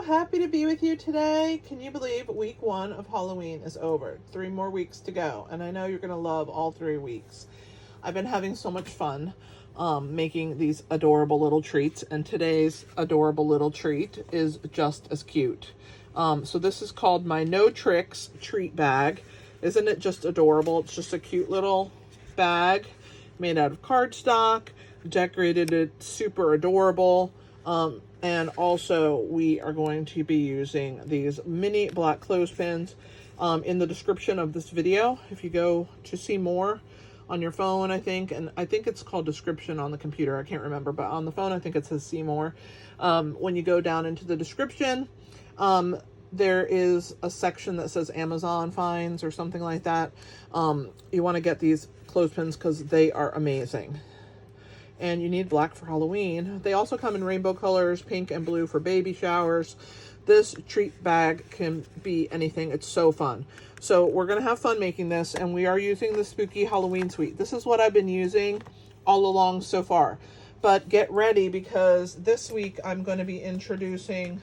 happy to be with you today. Can you believe week 1 of Halloween is over? 3 more weeks to go, and I know you're gonna love all 3 weeks. I've been having so much fun making these adorable little treats, and today's adorable little treat is just as cute. So this is called my No Tricks treat bag. Isn't it just adorable? It's just a cute little bag made out of cardstock, decorated it super adorable. And also we are going to be using these mini black clothespins in the description of this video. If you go to see more on your phone, I think it's called description on the computer. I can't remember, but on the phone, I think it says see more. When you go down into the description, there is a section that says Amazon finds or something like that. You want to get these clothespins because they are amazing. And you need black for Halloween. They also come in rainbow colors, pink and blue for baby showers. This treat bag can be anything. It's so fun. So we're going to have fun making this, and we are using the Spooky Halloween Suite. This is what I've been using all along so far. But get ready, because this week I'm going to be introducing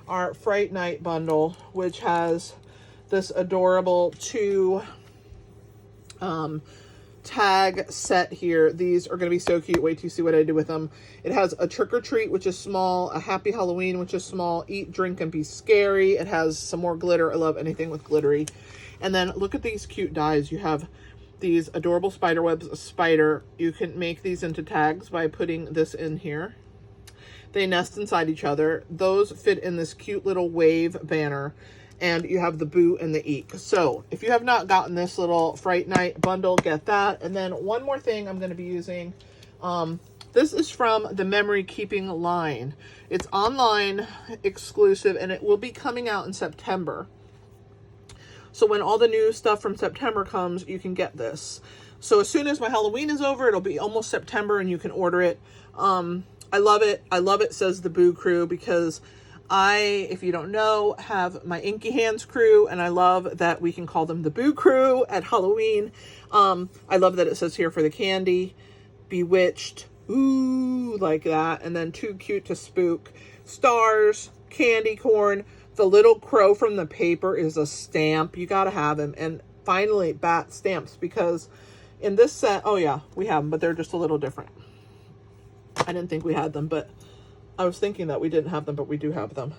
our Fright Night bundle, which has this adorable 2 tag set here. These are going to be so cute. Wait till you see what I did with them. It has a trick or treat, which is small, a happy Halloween, which is small, eat, drink, and be scary. It has some more glitter. I love anything with glittery. And then look at these cute dies. You have these adorable spider webs, a spider. You can make these into tags by putting this in here. They nest inside each other. Those fit in this cute little wave banner. And you have the boo and the eek. So if you have not gotten this little Fright Night bundle, get that. And then one more thing I'm going to be using. This is from the Memory Keeping line. It's online exclusive, and it will be coming out in September. So when all the new stuff from September comes, you can get this. So as soon as my Halloween is over, it'll be almost September, and you can order it. I love it. I love it, says the Boo Crew, because I, if you don't know, have my Inky Hands crew, and I love that we can call them the Boo Crew at Halloween. I love that it says here for the candy, bewitched, ooh, like that, and then too cute to spook, stars, candy corn, the little crow from the paper is a stamp. You gotta have him. And finally, bat stamps, because in this set, oh yeah, we have them, but they're just a little different. I didn't think we had them, but I was thinking that we didn't have them, but we do have them.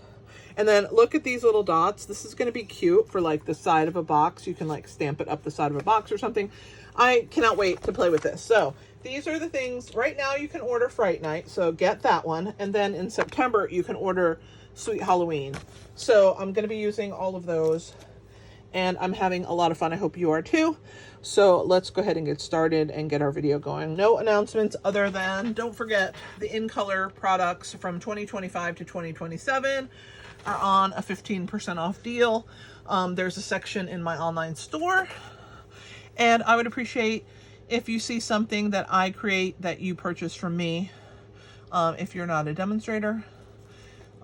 And then look at these little dots. This is going to be cute for like the side of a box. You can like stamp it up the side of a box or something. I cannot wait to play with this. So these are the things. Right now you can order Fright Night, so get that one. And then in September you can order Sweet Halloween. So I'm going to be using all of those, and I'm having a lot of fun. I hope you are too. So let's go ahead and get started and get our video going. No announcements other than, don't forget, the In Color products from 2025 to 2027 are on a 15% off deal. There's a section in my online store, and I would appreciate if you see something that I create that you purchase from me. If you're not a demonstrator,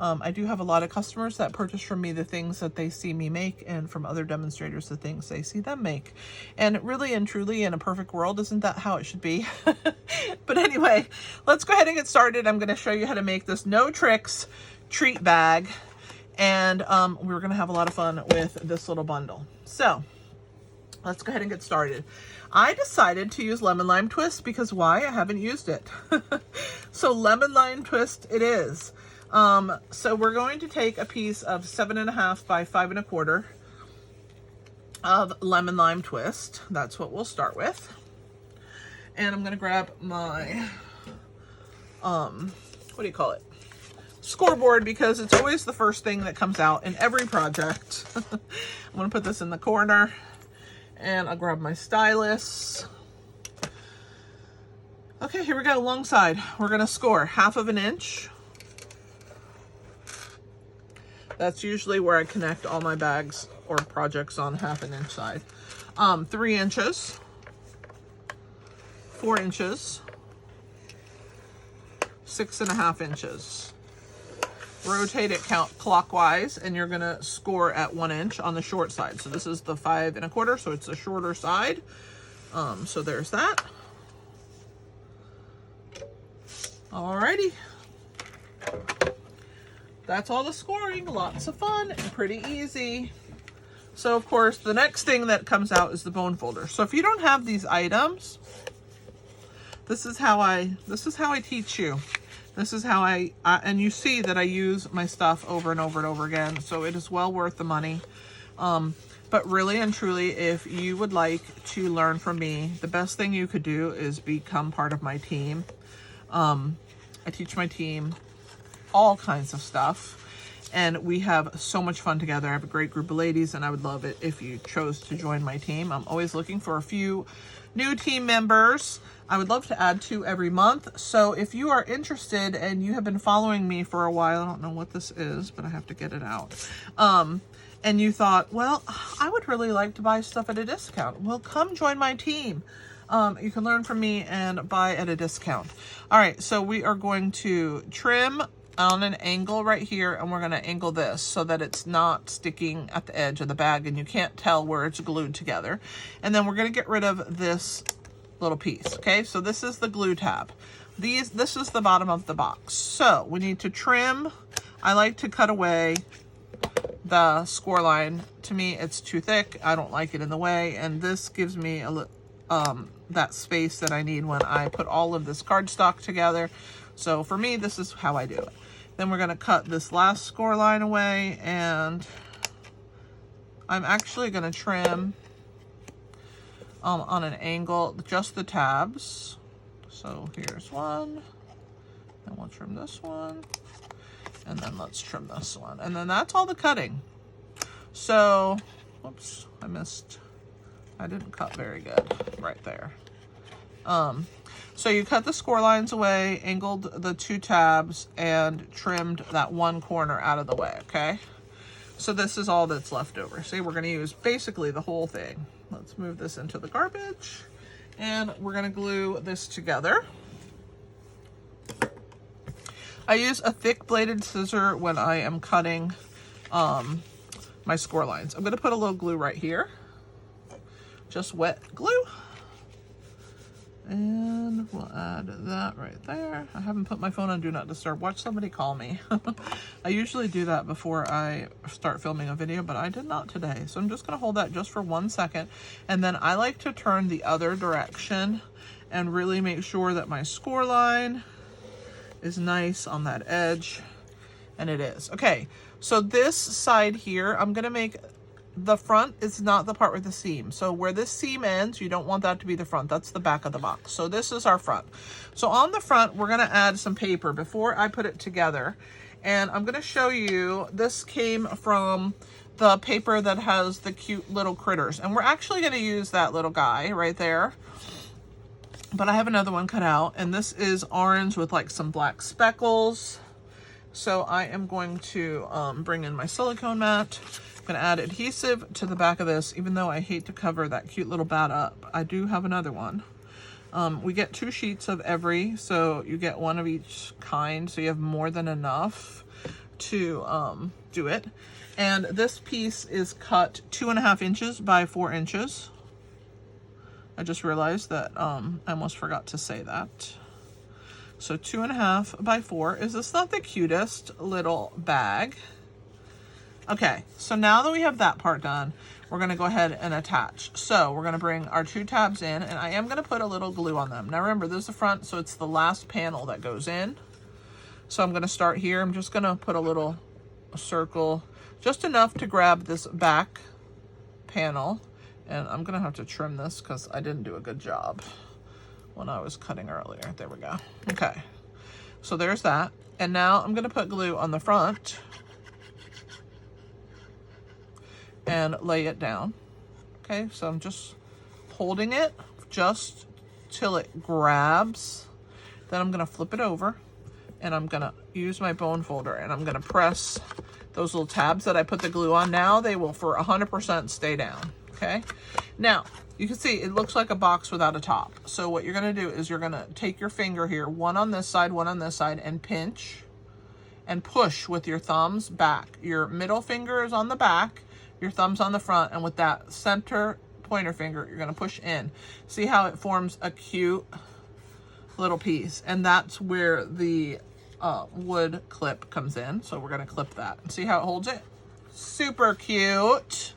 I do have a lot of customers that purchase from me the things that they see me make, and from other demonstrators the things they see them make. And really and truly, in a perfect world, isn't that how it should be? But anyway, let's go ahead and get started. I'm going to show you how to make this No Tricks treat bag, and we're going to have a lot of fun with this little bundle. So let's go ahead and get started. I decided to use Lemon Lime Twist because why? I haven't used it. So Lemon Lime Twist it is. So we're going to take a piece of 7.5 by 5 1/4 of Lemon Lime Twist. That's what we'll start with. And I'm going to grab my, what do you call it? Scoreboard, because it's always the first thing that comes out in every project. I'm going to put this in the corner, and I'll grab my stylus. Okay, here we go. Long side. We're going to score 1/2 inch. That's usually where I connect all my bags or projects, on 1/2 inch side. 3 inches, 4 inches, 6.5 inches. Rotate it clockwise, and you're gonna score at 1 inch on the short side. So this is the 5 1/4, so it's the shorter side. So there's that. Alrighty. that's all the scoring. Lots of fun and pretty easy. So of course, the next thing that comes out is the bone folder. So if you don't have these items, this is how I teach you. This is how and you see that I use my stuff over and over and over again. So it is well worth the money. But really and truly, if you would like to learn from me, the best thing you could do is become part of my team. I teach my team all kinds of stuff, and we have so much fun together. I have a great group of ladies, and I would love it if you chose to join my team. I'm always looking for a few new team members. I would love to add 2 every month. So if you are interested and you have been following me for a while, I don't know what this is, but I have to get it out. And you thought, well, I would really like to buy stuff at a discount. Well, come join my team. You can learn from me and buy at a discount. All right, so we are going to trim on an angle right here, and we're going to angle this so that it's not sticking at the edge of the bag and you can't tell where it's glued together. And then we're going to get rid of this little piece. Okay, so this is the glue tab. This is the bottom of the box. So we need to trim. I like to cut away the score line. To me, it's too thick. I don't like it in the way, and this gives me that space that I need when I put all of this cardstock together. So for me, this is how I do it. Then we're going to cut this last score line away, and I'm actually going to trim on an angle just the tabs. So here's one, and we'll trim this one, and then let's trim this one, and then that's all the cutting. So, whoops, I didn't cut very good right there. So you cut the score lines away, angled the 2 tabs, and trimmed that one corner out of the way, okay? So this is all that's left over. See, we're gonna use basically the whole thing. Let's move this into the garbage, and we're gonna glue this together. I use a thick bladed scissor when I am cutting my score lines. I'm gonna put a little glue right here, just wet glue. And we'll add that right there. I haven't put my phone on Do Not Disturb. Watch somebody call me. I usually do that before I start filming a video, but I did not today. So I'm just gonna hold that just for 1 second. And then I like to turn the other direction and really make sure that my score line is nice on that edge. And it is. Okay, so this side here, I'm gonna make the front is not the part with the seam. So where this seam ends, you don't want that to be the front. That's the back of the box. So this is our front. So on the front, we're going to add some paper before I put it together. And I'm going to show you, this came from the paper that has the cute little critters. And we're actually going to use that little guy right there. But I have another one cut out. And this is orange with like some black speckles. So I am going to bring in my silicone mat. I'm going to add adhesive to the back of this, even though I hate to cover that cute little bat up. I do have another one. We get 2 sheets of every, so you get 1 of each kind, so you have more than enough to do it. And this piece is cut 2.5 inches by 4 inches. I just realized that I almost forgot to say that. So 2.5 by 4. Is this not the cutest little bag? Okay, so now that we have that part done, we're going to go ahead and attach. So we're going to bring our 2 tabs in, and I am going to put a little glue on them. Now remember, this is the front, so it's the last panel that goes in. So I'm going to start here. I'm just going to put a little circle, just enough to grab this back panel. And I'm going to have to trim this because I didn't do a good job when I was cutting earlier. There we go. Okay, so there's that. And now I'm going to put glue on the front and lay it down. Okay, so I'm just holding it just till it grabs. Then I'm gonna flip it over, and I'm gonna use my bone folder, and I'm gonna press those little tabs that I put the glue on. Now they will for 100% stay down. Okay, now you can see it looks like a box without a top. So what you're gonna do is you're gonna take your finger here, one on this side, one on this side, and pinch and push with your thumbs back. Your middle finger is on the back, your thumb's on the front, and with that center pointer finger, you're gonna push in. See how it forms a cute little piece? And that's where the wood clip comes in. So we're going to clip that and see how it holds it. Super cute.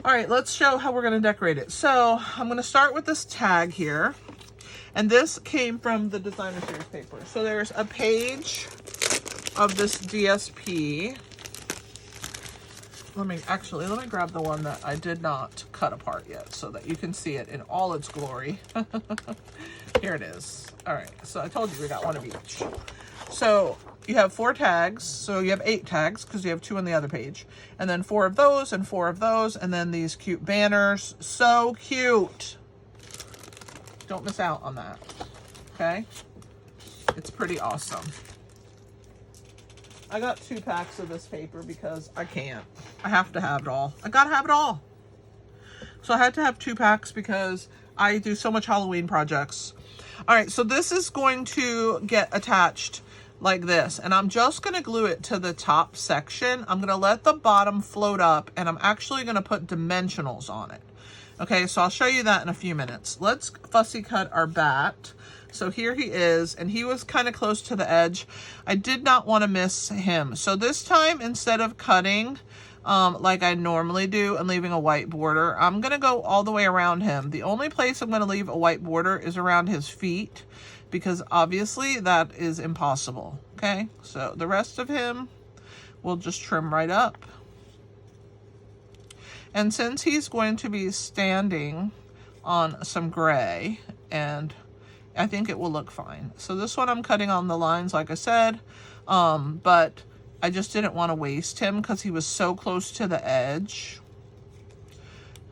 All right, let's show how we're going to decorate it. So I'm going to start with this tag here. And this came from the designer series paper. So there's a page of this DSP. Let me grab the one that I did not cut apart yet so that you can see it in all its glory. Here it is. All right, so I told you we got one of each. So you have 4 tags, so you have 8 tags because you have 2 on the other page. And then 4 of those and 4 of those, and then these cute banners. So cute. Don't miss out on that, okay? It's pretty awesome. I got 2 packs of this paper because I can't. I have to have it all. I gotta have it all. So I had to have 2 packs because I do so much Halloween projects. All right, so this is going to get attached like this, and I'm just gonna glue it to the top section. I'm gonna let the bottom float up, and I'm actually gonna put dimensionals on it. Okay, so I'll show you that in a few minutes. Let's fussy cut our bat. So here he is, and he was kind of close to the edge. I did not want to miss him. So this time, instead of cutting like I normally do and leaving a white border, I'm going to go all the way around him. The only place I'm going to leave a white border is around his feet, because obviously that is impossible. Okay, so the rest of him we'll just trim right up. And since he's going to be standing on some gray, and I think it will look fine. So this one I'm cutting on the lines, like I said, but I just didn't want to waste him because he was so close to the edge.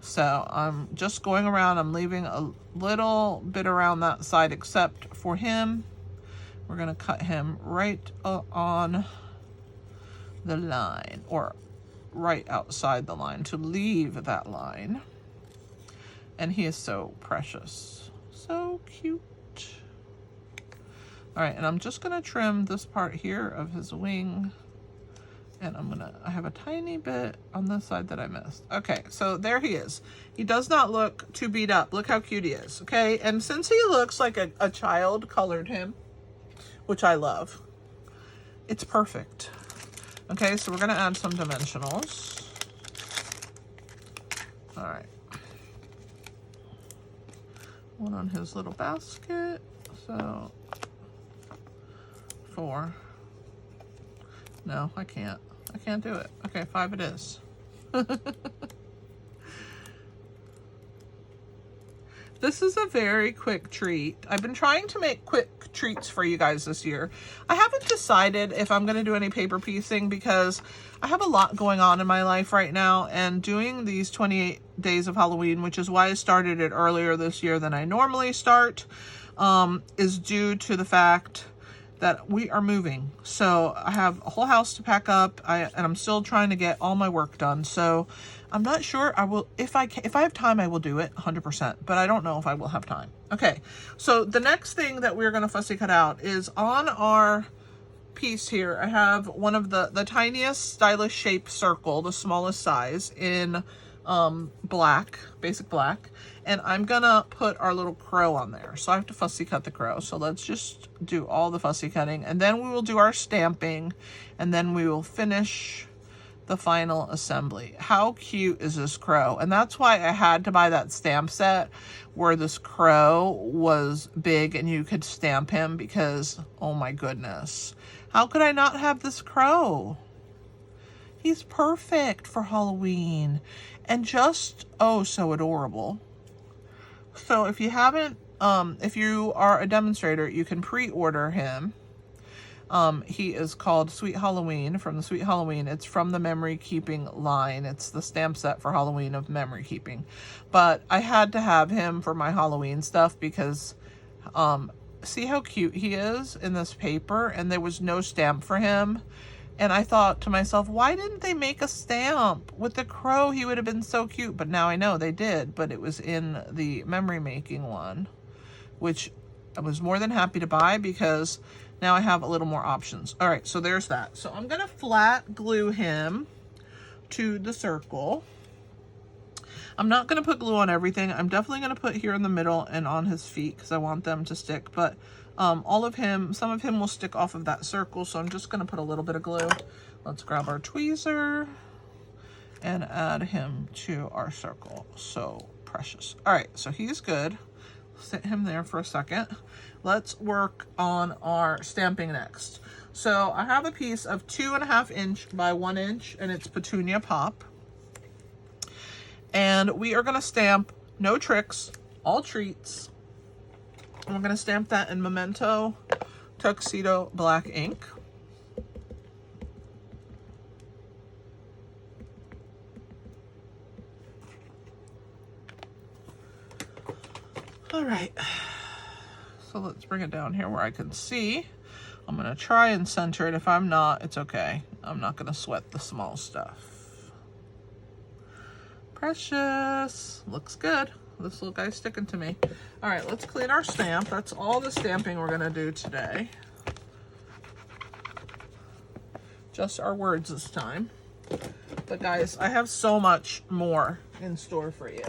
So I'm just going around, I'm leaving a little bit around that side, except for him. We're going to cut him right on the line, or right outside the line, to leave that line. And he is so precious, so cute. All right, and I'm just gonna trim this part here of his wing, and I have a tiny bit on this side that I missed. Okay, so there he is. He does not look too beat up. Look how cute he is. Okay, and since he looks like a child colored him, which I love, it's perfect. Okay, so we're gonna add some dimensionals. All right. One on his little basket, so 4. No, I can't do it. Okay, 5 it is. This is a very quick treat. I've been trying to make quick treats for you guys this year. I haven't decided if I'm going to do any paper piecing because I have a lot going on in my life right now, and doing these 28 days of Halloween, which is why I started it earlier this year than I normally start, is due to the fact that we are moving. So I have a whole house to pack up, and I'm still trying to get all my work done. So I'm not sure I will, if I have time, I will do it 100%, but I don't know if I will have time. Okay, so the next thing that we're gonna fussy cut out is on our piece here. I have one of the tiniest stylish shape circle, the smallest size, in black, basic black, and I'm gonna put our little crow on there. So I have to fussy cut the crow. So let's just do all the fussy cutting, and then we will do our stamping, and then we will finish the final assembly. How cute is this crow? And that's why I had to buy that stamp set where this crow was big and you could stamp him, because oh my goodness, how could I not have this crow? He's perfect for Halloween and just oh so adorable. So if you haven't, if you are a demonstrator, you can pre-order him. He is called Sweet Halloween, from the Sweet Halloween. It's from the memory keeping line. It's the stamp set for Halloween of memory keeping. But I had to have him for my Halloween stuff because see how cute he is in this paper, and there was no stamp for him. And I thought to myself, why didn't they make a stamp with the crow? He would have been so cute. But now I know they did, but it was in the memory making one, which I was more than happy to buy because now I have a little more options. All right, so there's that. So I'm gonna flat glue him to the circle. I'm not gonna put glue on everything. I'm definitely gonna put here in the middle and on his feet because I want them to stick, but All of him, some of him will stick off of that circle, so I'm just going to put a little bit of glue. Let's grab our tweezer and add him to our circle. So precious. All right, so he's good. Sit him there for a second. Let's work on our stamping next. So I have a piece of 2.5 inch by 1 inch, and it's Petunia Pop. And we are going to stamp No Tricks, All Treats. And we're going to stamp that in Memento Tuxedo Black ink. All right, so let's bring it down here where I can see. I'm going to try and center it. If I'm not, it's okay. I'm not going to sweat the small stuff. Precious. Looks good. This little guy's sticking to me. All right, let's clean our stamp. That's all the stamping we're going to do today. Just our words this time. But guys, I have so much more in store for you.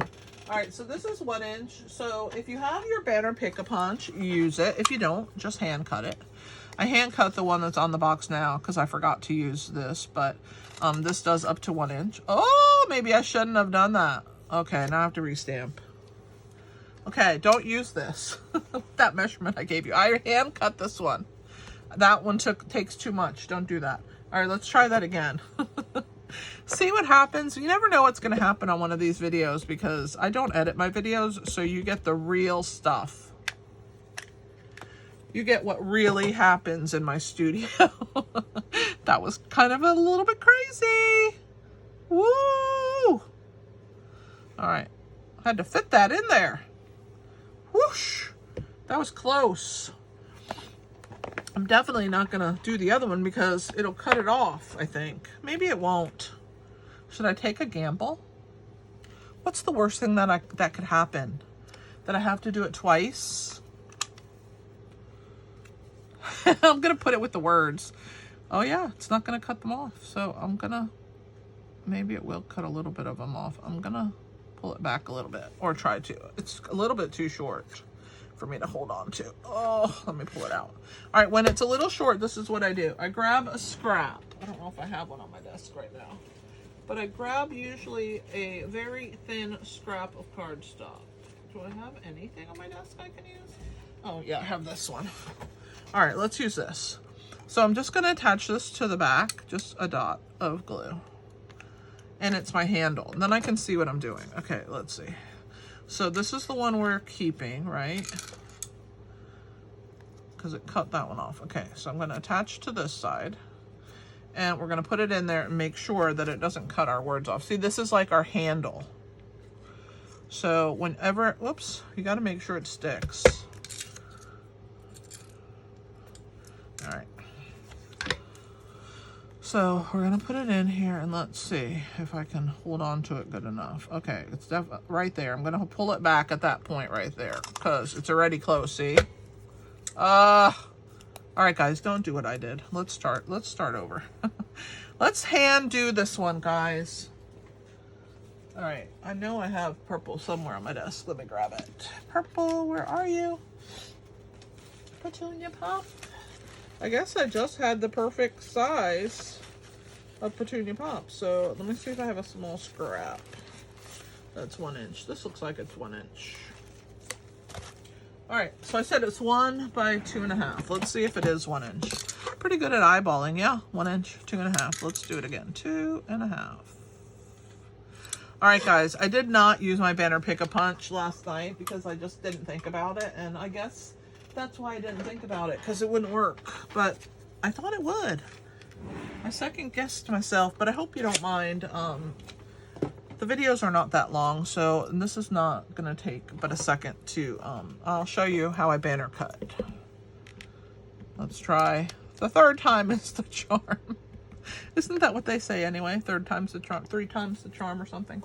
All right, so this is 1 inch. So if you have your banner Pick-a-Punch, use it. If you don't, just hand cut it. I hand cut the one that's on the box now because I forgot to use this, but this does up to 1 inch. Oh, maybe I shouldn't have done that. Okay, now I have to restamp. Okay, don't use this. That measurement I gave you. I hand cut this one. That one takes too much. Don't do that. All right, let's try that again. See what happens. You never know what's going to happen on one of these videos because I don't edit my videos, so you get the real stuff. You get what really happens in my studio. That was kind of a little bit crazy. Woo! All right. I had to fit that in there. Whoosh! That was close. I'm definitely not going to do the other one because it'll cut it off, I think. Maybe it won't. Should I take a gamble? What's the worst thing that could happen? That I have to do it twice? I'm going to put it with the words. Oh yeah, it's not going to cut them off. So I'm going to, maybe it will cut a little bit of them off. I'm going to pull it back a little bit, or try to. It's a little bit too short for me to hold on to. Oh, let me pull it out. All right, when it's a little short, this is what I do. I grab a scrap. I don't know if I have one on my desk right now, but I grab usually a very thin scrap of cardstock. Do I have anything on my desk I can use? Oh yeah, I have this one. All right, let's use this. So I'm just gonna attach this to the back, just a dot of glue. And it's my handle. And then I can see what I'm doing. Okay, let's see. So this is the one we're keeping, right? Because it cut that one off. Okay, so I'm going to attach to this side. And we're going to put it in there and make sure that it doesn't cut our words off. See, this is like our handle. So whenever, whoops, you got to make sure it sticks. All right. So we're going to put it in here and let's see if I can hold on to it good enough. Okay, it's definitely right there. I'm going to pull it back at that point right there because it's already close, see? All right, guys, don't do what I did. Let's start over. Let's hand do this one, guys. All right, I know I have purple somewhere on my desk. Let me grab it. Purple, where are you? Petunia Pop. I guess I just had the perfect size of Petunia Pop. So let me see if I have a small scrap. That's 1 inch. This looks like it's 1 inch. All right, so I said it's 1 by 2.5. Let's see if it is 1 inch. Pretty good at eyeballing, yeah. 1 inch, 2.5. Let's do it again. 2.5. All right, guys, I did not use my banner Pick-a-Punch last night because I just didn't think about it, and I guess that's why I didn't think about it, because it wouldn't work, but I thought it would. I second guessed myself, but I hope you don't mind. The videos are not that long, so and this is not gonna take but a second to, I'll show you how I banner cut. Let's try. The third time is the charm. Isn't that what they say anyway? Third time's the charm, 3 times the charm or something.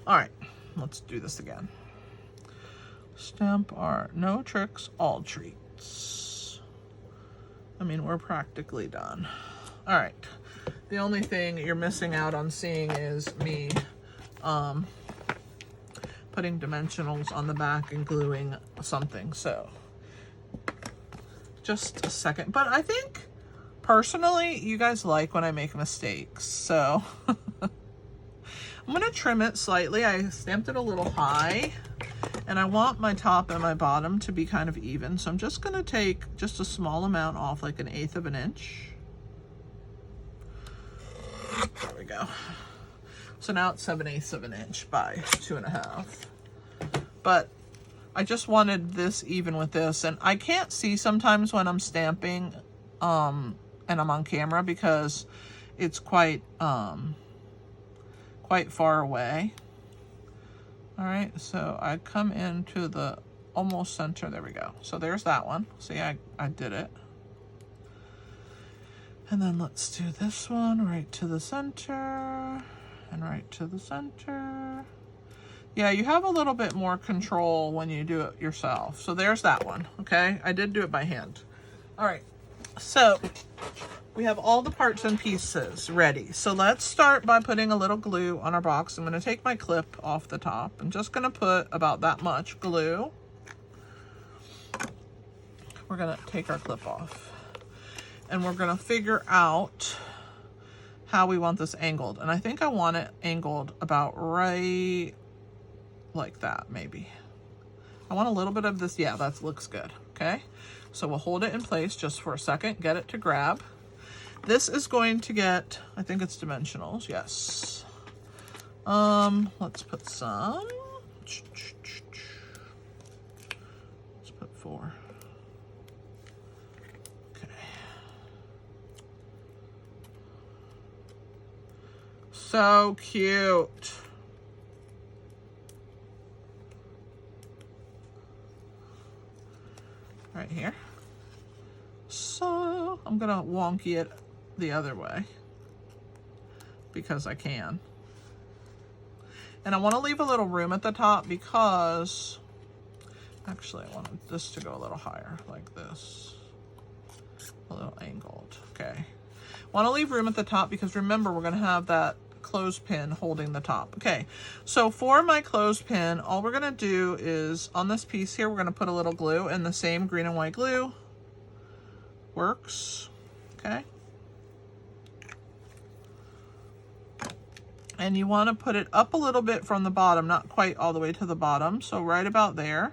All right, let's do this again. Stamp our No Tricks, All Treats. I mean, we're practically done. All right. The only thing you're missing out on seeing is me putting dimensionals on the back and gluing something. So just a second. But I think personally, you guys like when I make mistakes. So I'm going to trim it slightly. I stamped it a little high and I want my top and my bottom to be kind of even. So I'm just going to take just a small amount off, like 1/8 of an inch. There we go. So now it's 7/8 of an inch by 2.5. But I just wanted this even with this, and I can't see sometimes when I'm stamping and I'm on camera because it's quite far away. All right, so I come into the almost center. There we go. So there's that one. See, I did it. And then let's do this one right to the center and right to the center. Yeah, you have a little bit more control when you do it yourself. So there's that one, okay? I did do it by hand. All right, so we have all the parts and pieces ready. So let's start by putting a little glue on our box. I'm gonna take my clip off the top. I'm just gonna put about that much glue. We're gonna take our clip off. And we're gonna figure out how we want this angled. And I think I want it angled about right like that, maybe. I want a little bit of this, yeah, that looks good, okay? So we'll hold it in place just for a second, get it to grab. This is going to get, I think it's dimensionals, yes. Let's put some. Let's put 4. So cute. Right here. So I'm gonna wonky it the other way because I can. And I want to leave a little room at the top because actually I want this to go a little higher like this. A little angled. Okay. Want to leave room at the top because remember we're going to have that clothespin holding the top. Okay, so for my clothespin, all we're gonna do is on this piece here, we're gonna put a little glue, and the same green and white glue works. Okay, and you want to put it up a little bit from the bottom, not quite all the way to the bottom, so right about there.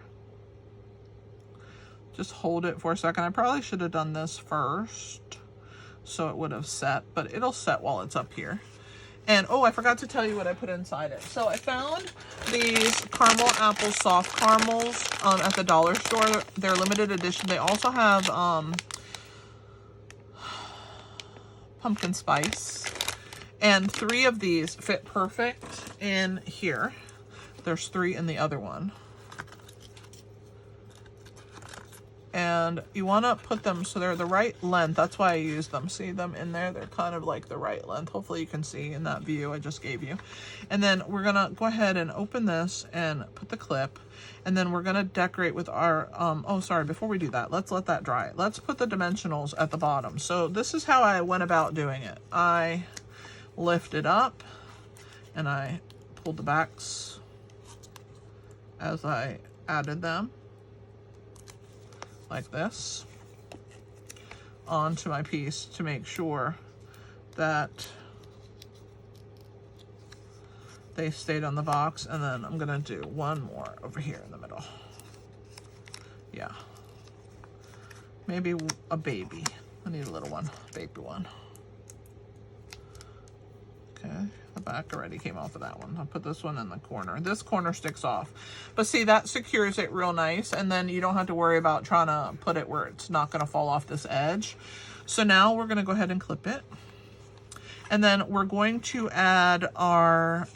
Just hold it for a second. I probably should have done this first so it would have set, but it'll set while it's up here. And, oh, I forgot to tell you what I put inside it. So I found these caramel apple soft caramels at the dollar store. They're limited edition. They also have pumpkin spice. And 3 of these fit perfect in here. There's 3 in the other one. And you want to put them so they're the right length. That's why I use them. See them in there? They're kind of like the right length. Hopefully you can see in that view I just gave you. And then we're going to go ahead and open this and put the clip. And then we're going to decorate with our, oh, sorry, before we do that, let's let that dry. Let's put the dimensionals at the bottom. So this is how I went about doing it. I lifted up and I pulled the backs as I added them. Like this onto my piece to make sure that they stayed on the box. And then I'm gonna do one more over here in the middle. Yeah, maybe a baby. I need a little one, baby one. Okay, the back already came off of that one. I'll put this one in the corner. This corner sticks off. But see, that secures it real nice, and then you don't have to worry about trying to put it where it's not going to fall off this edge. So now we're going to go ahead and clip it. And then we're going to add our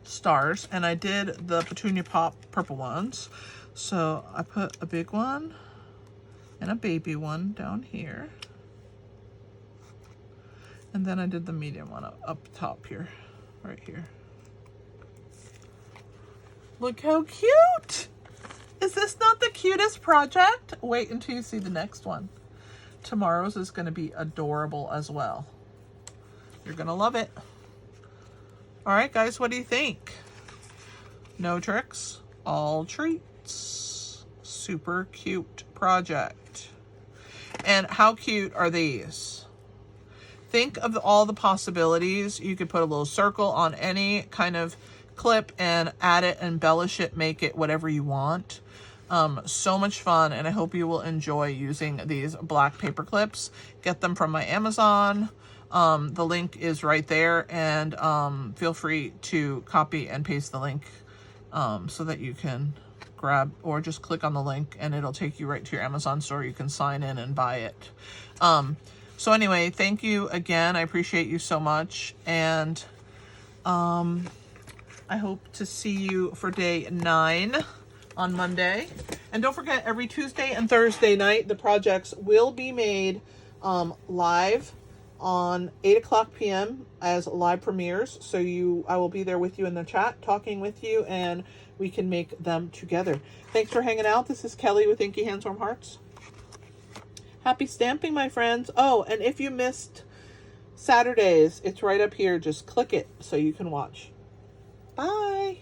stars. And I did the Petunia Pop purple ones. So I put a big one and a baby one down here. And then I did the medium one up top here, right here. Look how cute! Is this not the cutest project? Wait until you see the next one. Tomorrow's is going to be adorable as well. You're going to love it. All right, guys, what do you think? No tricks, all treats. super cute project. And how cute are these? Think of all the possibilities. You could put a little circle on any kind of clip and add it, embellish it, make it whatever you want. So much fun, and I hope you will enjoy using these black paper clips. Get them from my Amazon. The link is right there, and feel free to copy and paste the link so that you can grab, or just click on the link and it'll take you right to your Amazon store. You can sign in and buy it. So anyway, thank you again. I appreciate you so much, and I hope to see you for day 9 on Monday. And don't forget, every Tuesday and Thursday night, the projects will be made live on 8:00 p.m. as live premieres. So I will be there with you in the chat, talking with you, and we can make them together. Thanks for hanging out. This is Kelly with Inky Handswarm Hearts. Happy stamping, my friends. Oh, and if you missed Saturdays, it's right up here. Just click it so you can watch. Bye.